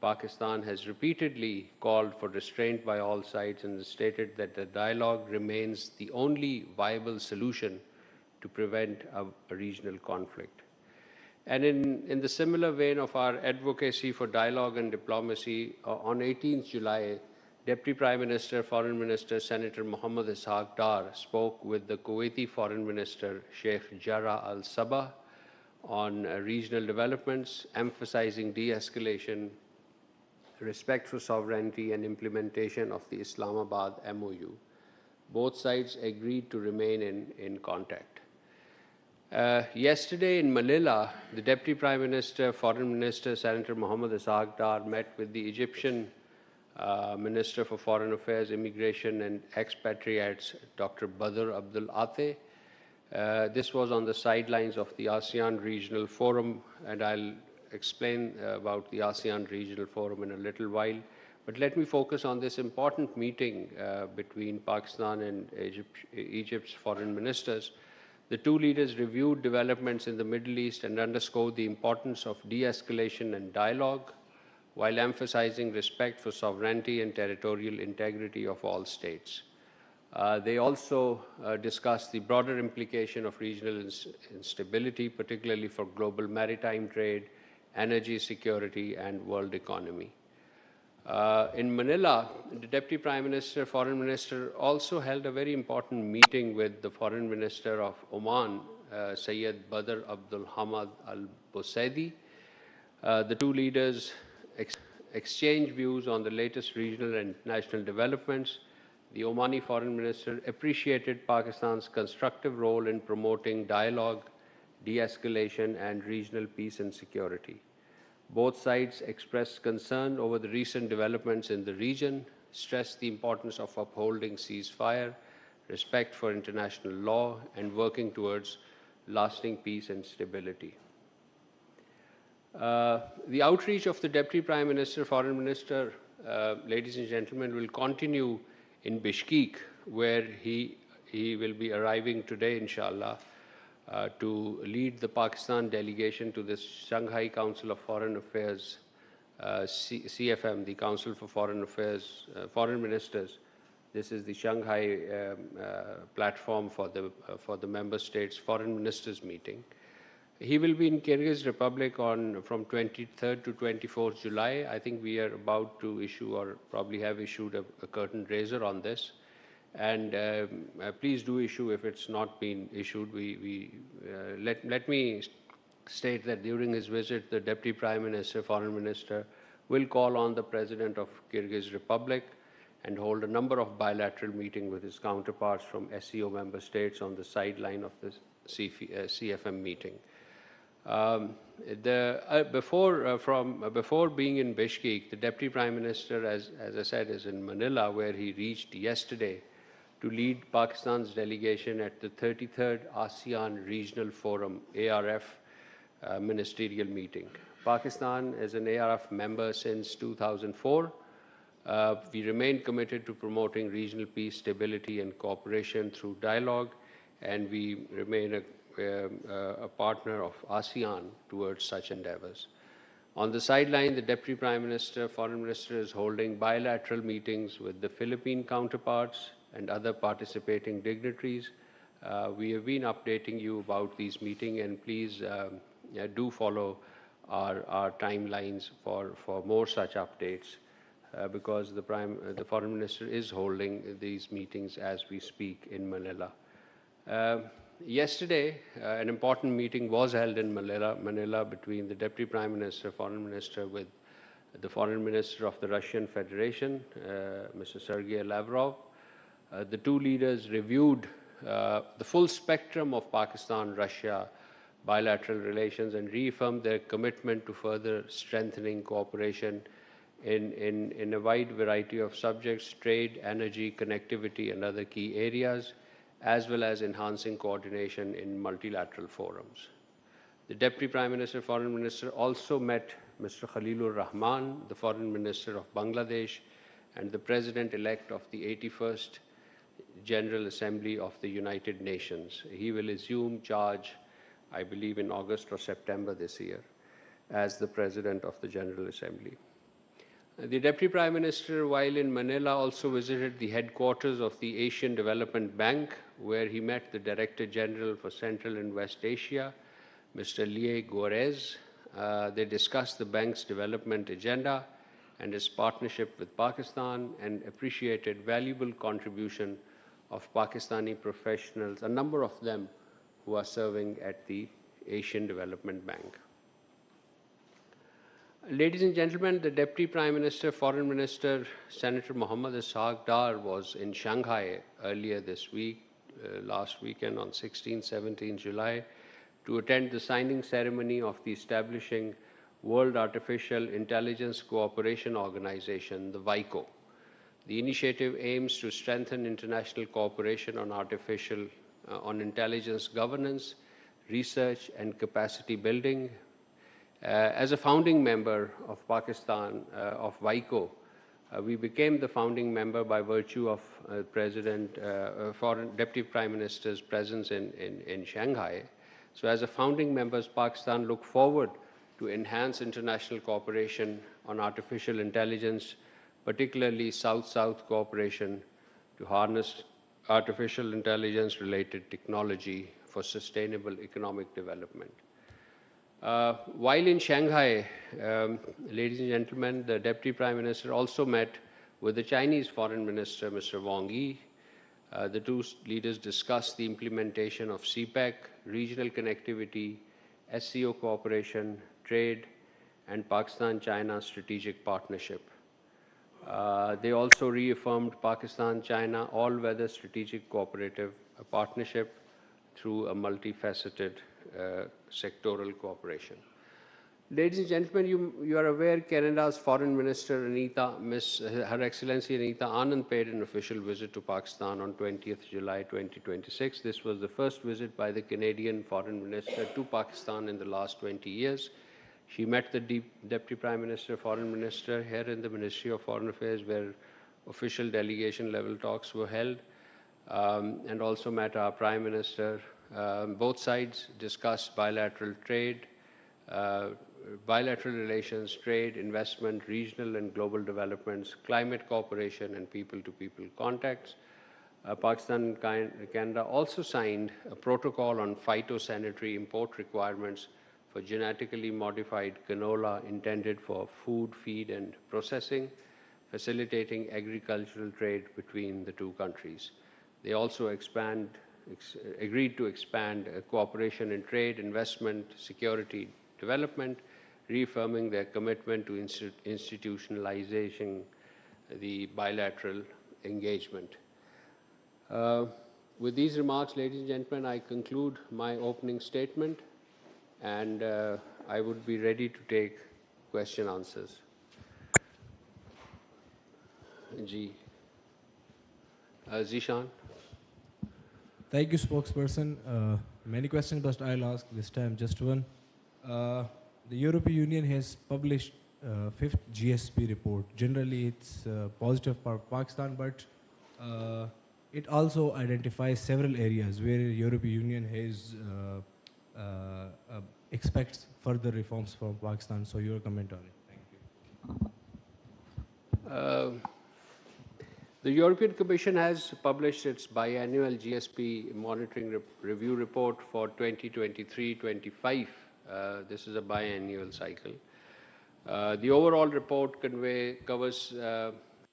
Pakistan has repeatedly called for restraint by all sides and stated that the dialogue remains the only viable solution to prevent a regional conflict. And in the similar vein of our advocacy for dialogue and diplomacy, on 18th July, Deputy Prime Minister, Foreign Minister, Senator Mohammad Ishaq Dar spoke with the Kuwaiti Foreign Minister, Sheikh Jarrah Al Sabah, on regional developments, emphasizing de-escalation, respect for sovereignty, and implementation of the Islamabad MOU. Both sides agreed to remain in contact. Yesterday in Manila, the Deputy Prime Minister, Foreign Minister, Senator Mohammad Ishaq Dar met with the Egyptian Minister for Foreign Affairs, Immigration and Expatriates, Dr. Badr Abdul Ateh. This was on the sidelines of the ASEAN Regional Forum, and I'll explain about the ASEAN Regional Forum in a little while. But let me focus on this important meeting between Pakistan and Egypt's foreign ministers. The two leaders reviewed developments in the Middle East and underscored the importance of de-escalation and dialogue, while emphasizing respect for sovereignty and territorial integrity of all states. They also discussed the broader implication of regional instability, particularly for global maritime trade, energy security, and world economy. In Manila, the Deputy Prime Minister, Foreign Minister also held a very important meeting with the Foreign Minister of Oman, Sayyid Badr Abdul Hamad Al Busaidi. The two leaders exchanged views on the latest regional and national developments. The Omani Foreign Minister appreciated Pakistan's constructive role in promoting dialogue, de-escalation, and regional peace and security. Both sides expressed concern over the recent developments in the region, stressed the importance of upholding ceasefire, respect for international law, and working towards lasting peace and stability. The outreach of the Deputy Prime Minister, Foreign Minister, ladies and gentlemen, will continue in Bishkek, where he will be arriving today, inshallah, to lead the Pakistan delegation to the Shanghai Council of Foreign Affairs, CFM, the Council for Foreign Affairs, Foreign Ministers. This is the Shanghai platform for the member states' foreign ministers meeting. He will be in Kyrgyz Republic from 23rd to 24th July. I think we are about to issue, or probably have issued, a curtain raiser on this. And please do issue if it's not been issued. Let me state that during his visit, the Deputy Prime Minister, Foreign Minister, will call on the President of Kyrgyz Republic and hold a number of bilateral meetings with his counterparts from SCO member states on the sideline of the CFM meeting. Before being in Bishkek, the Deputy Prime Minister, as I said, is in Manila, where he reached yesterday to lead Pakistan's delegation at the 33rd ASEAN Regional Forum, ARF, ministerial meeting. Pakistan is an ARF member since 2004. We remain committed to promoting regional peace, stability, and cooperation through dialogue, and we remain a partner of ASEAN towards such endeavors. On the sideline, the Deputy Prime Minister, Foreign Minister, is holding bilateral meetings with the Philippine counterparts and other participating dignitaries. We have been updating you about these meetings, and please do follow our timelines for more such updates, because the Foreign Minister is holding these meetings as we speak in Manila. Yesterday, an important meeting was held in Manila between the Deputy Prime Minister, Foreign Minister, with the Foreign Minister of the Russian Federation, Mr. Sergei Lavrov. The two leaders reviewed the full spectrum of Pakistan-Russia bilateral relations and reaffirmed their commitment to further strengthening cooperation in a wide variety of subjects: trade, energy, connectivity, and other key areas, as well as enhancing coordination in multilateral forums. The Deputy Prime Minister, Foreign Minister also met Mr. Khalilur Rahman, the Foreign Minister of Bangladesh, and the President-elect of the 81st General Assembly of the United Nations. He will assume charge, I believe, in August or September this year as the President of the General Assembly. The Deputy Prime Minister, while in Manila, also visited the headquarters of the Asian Development Bank, where he met the Director General for Central and West Asia, Mr. Lie Gorez. They discussed the bank's development agenda and its partnership with Pakistan and appreciated valuable contribution of Pakistani professionals, a number of them who are serving at the Asian Development Bank. Ladies and gentlemen, the Deputy Prime Minister, Foreign Minister, Senator Mohammad Ishaq Dar was in Shanghai earlier this week, last weekend on 16-17 July, to attend the signing ceremony of the establishing World Artificial Intelligence Cooperation Organization, the WICO. The initiative aims to strengthen international cooperation on intelligence governance, research, and capacity building. As a founding member of Pakistan, of WICO, we became the founding member by virtue of Deputy Prime Minister's presence in Shanghai. So as a founding member, Pakistan look forward to enhance international cooperation on artificial intelligence, particularly South-South cooperation to harness artificial intelligence-related technology for sustainable economic development. While in Shanghai, ladies and gentlemen, the Deputy Prime Minister also met with the Chinese Foreign Minister, Mr. Wang Yi. The two leaders discussed the implementation of CPEC, regional connectivity, SCO cooperation, trade, and Pakistan-China strategic partnership. They also reaffirmed Pakistan-China all-weather strategic cooperative partnership through a multifaceted sectoral cooperation. Ladies and gentlemen, you are aware Canada's Foreign Minister Her Excellency Anita Anand paid an official visit to Pakistan on 20th July 2026. This was the first visit by the Canadian Foreign Minister to Pakistan in the last 20 years. She met the Deputy Prime Minister, Foreign Minister here in the Ministry of Foreign Affairs, where official delegation level talks were held, and also met our Prime Minister. Both sides discussed bilateral trade, bilateral relations, trade, investment, regional and global developments, climate cooperation, and people-to-people contacts. Pakistan and Canada also signed a protocol on phytosanitary import requirements for genetically modified canola intended for food, feed, and processing, facilitating agricultural trade between the two countries. They also agreed to expand cooperation in trade, investment, security, development, reaffirming their commitment to institutionalizing the bilateral engagement. With these remarks, ladies and gentlemen, I conclude my opening statement, and I would be ready to take question answers. Zishan. Thank you, spokesperson. Many questions, but I'll ask this time just one. The European Union has published fifth GSP report. Generally, it's positive for Pakistan, but it also identifies several areas where European Union has expects further reforms from Pakistan. So your comment on it. Thank you. The European Commission has published its biannual GSP monitoring review report for 2023-25. This is a biannual cycle. The overall report covers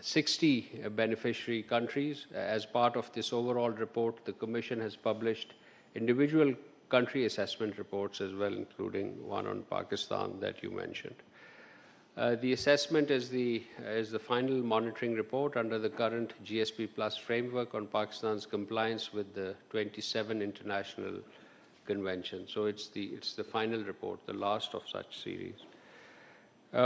60 beneficiary countries. As part of this overall report, the Commission has published individual country assessment reports as well, including one on Pakistan that you mentioned. The assessment is the final monitoring report under the current GSP Plus framework on Pakistan's compliance with the 27 international conventions. So it's the final report, the last of such series.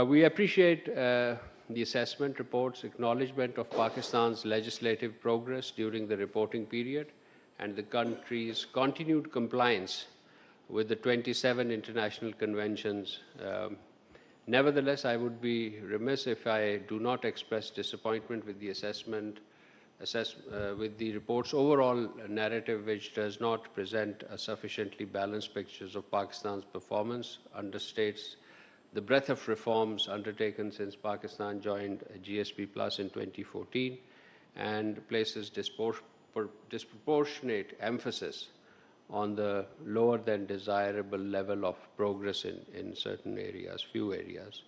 We appreciate the assessment report's acknowledgement of Pakistan's legislative progress during the reporting period and the country's continued compliance with the 27 international conventions. Nevertheless, I would be remiss if I do not express disappointment with the with the report's overall narrative, which does not present a sufficiently balanced picture of Pakistan's performance, understates the breadth of reforms undertaken since Pakistan joined GSP Plus in 2014 and places disproportionate emphasis on the lower than desirable level of progress in certain areas, few areas.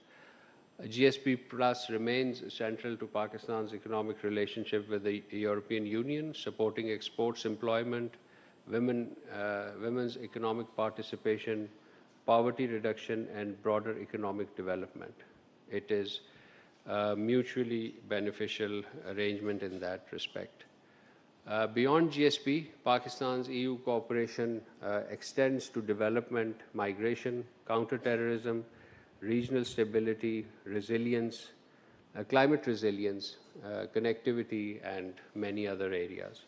GSP Plus remains central to Pakistan's economic relationship with the European Union, supporting exports, employment, women's economic participation, poverty reduction, and broader economic development. It is a mutually beneficial arrangement in that respect. Beyond GSP, Pakistan's EU cooperation extends to development, migration, counterterrorism, regional stability, resilience, climate resilience, connectivity, and many other areas.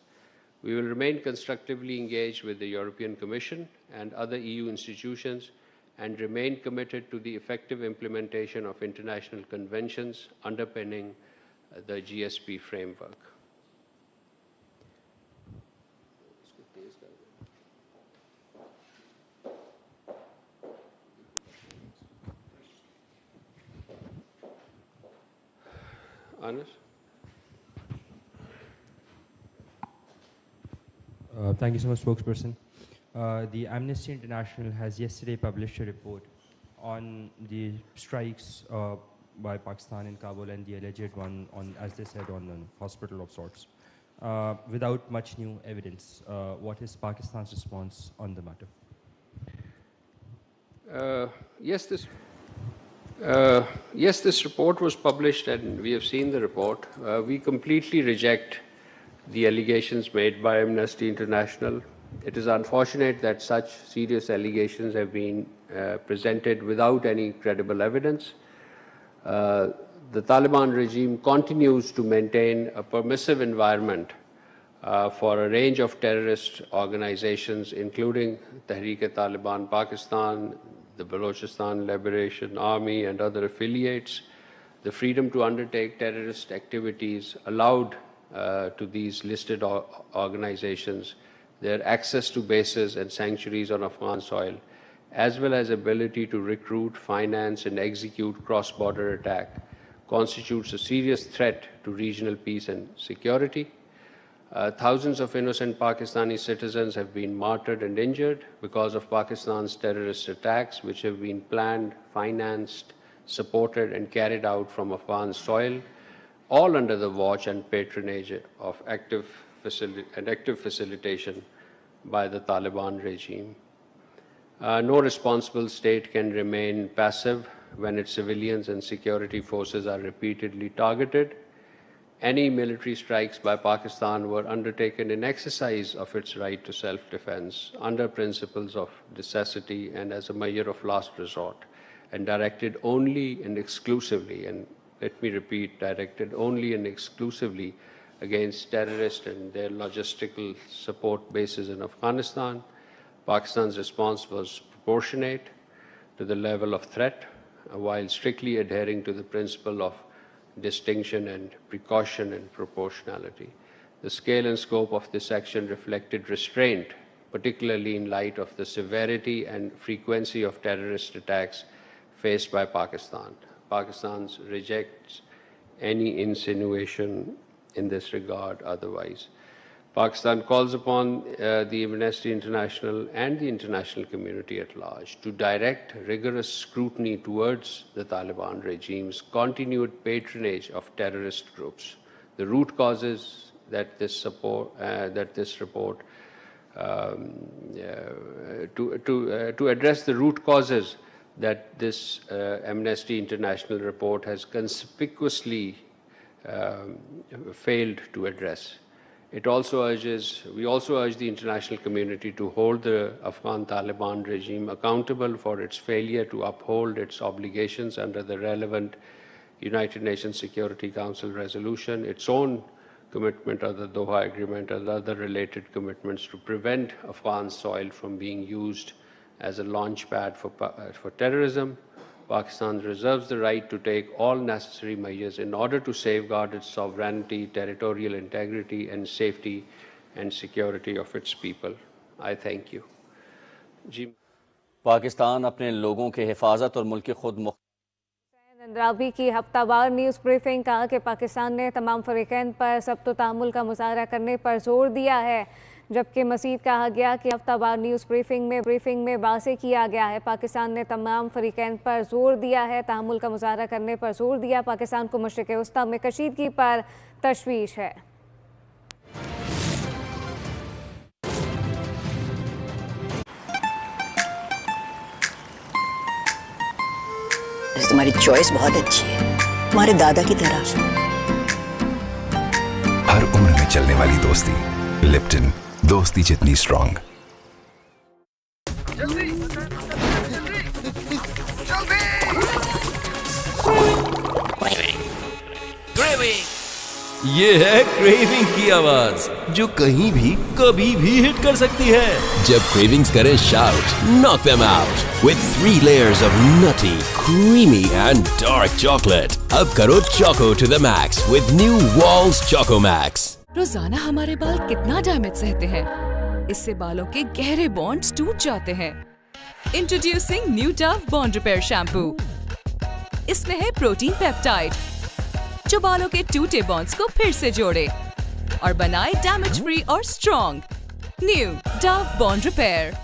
We will remain constructively engaged with the European Commission and other EU institutions and remain committed to the effective implementation of international conventions underpinning the GSP framework. Anas? Thank you so much, spokesperson. The Amnesty International has yesterday published a report on the strikes by Pakistan in Kabul and the alleged one on, as they said, on a hospital of sorts. Without much new evidence, what is Pakistan's response on the matter? Yes, this report was published and we have seen the report. We completely reject the allegations made by Amnesty International. It is unfortunate that such serious allegations have been presented without any credible evidence. The Taliban regime continues to maintain a permissive environment for a range of terrorist organizations, including Tehreek-e-Taliban Pakistan, the Balochistan Liberation Army, and other affiliates. The freedom to undertake terrorist activities allowed to these listed organizations, their access to bases and sanctuaries on Afghan soil, as well as ability to recruit, finance, and execute cross-border attack, constitutes a serious threat to regional peace and security. Thousands of innocent Pakistani citizens have been martyred and injured because of Pakistan's terrorist attacks, which have been planned, financed, supported, and carried out from Afghan soil, all under the watch and patronage of active facilitation by the Taliban regime. No responsible state can remain passive when its civilians and security forces are repeatedly targeted. Any military strikes by Pakistan were undertaken in exercise of its right to self-defense under principles of necessity and as a measure of last resort, and directed only and exclusively, and let me repeat, directed only and exclusively against terrorists and their logistical support bases in Afghanistan. Pakistan's response was proportionate to the level of threat, while strictly adhering to the principle of distinction and precaution and proportionality. The scale and scope of this action reflected restraint, particularly in light of the severity and frequency of terrorist attacks faced by Pakistan. Pakistan rejects any insinuation in this regard otherwise. Pakistan calls upon the Amnesty International and the international community at large to direct rigorous scrutiny towards the Taliban regime's continued patronage of terrorist groups. The root causes that this report to address the root causes that this Amnesty International report has conspicuously failed to address. We also urge the international community to hold the Afghan Taliban regime accountable for its failure to uphold its obligations under the relevant United Nations Security Council resolution, its own commitment under the Doha Agreement, and other related commitments to prevent Afghan soil from being used as a launch pad for terrorism. Pakistan reserves the right to take all necessary measures in order to safeguard its sovereignty, territorial integrity, and safety and security of its people. I thank you. Pakistan अपने लोगों के हिफाजत और मुल्क खुद पंद्रहवीं की हफ्तावार news briefing कहा कि पाकिस्तान ने तमाम फरीकैन पर सबतो तामुल का मुज़ाहरा करने पर जोर दिया है, जबकि मज़ीद कहा गया कि हफ्तावार न्यूज़ ब्रीफिंग में वाज़ेह किया गया है पाकिस्तान ने तमाम फरीकैन पर जोर दिया है, तामुल का मुज़ाहरा करने पर जोर दिया। पाकिस्तान को मशरिक़ वस्ता में कशीदगी पर तशवीश है। तुम्हारी चॉइस बहुत अच्छी है, तुम्हारे दादा की तरह। हर उम्र में चलने वाली दोस्ती, लिप्टन, दोस्ती जितनी स्ट्रॉन्ग। ये है क्रेविंग की आवाज जो कहीं भी कभी भी हिट कर सकती है। जब क्रेविंग्स करे shout, knock them out with 3 layers of nutty, creamy and dark chocolate. अब करो choco to the max with new Wall's choco max. रोजाना हमारे बाल कितना डैमेज सहते हैं, इससे बालों के गहरे बॉन्ड्स टूट जाते हैं। Introducing new Dove bond repair shampoo. इसमें है प्रोटीन पेप्टाइड जो बालों के टूटे बॉन्ड्स को फिर से जोड़े और बनाए डैमेज फ्री और strong. New Dove bond repair.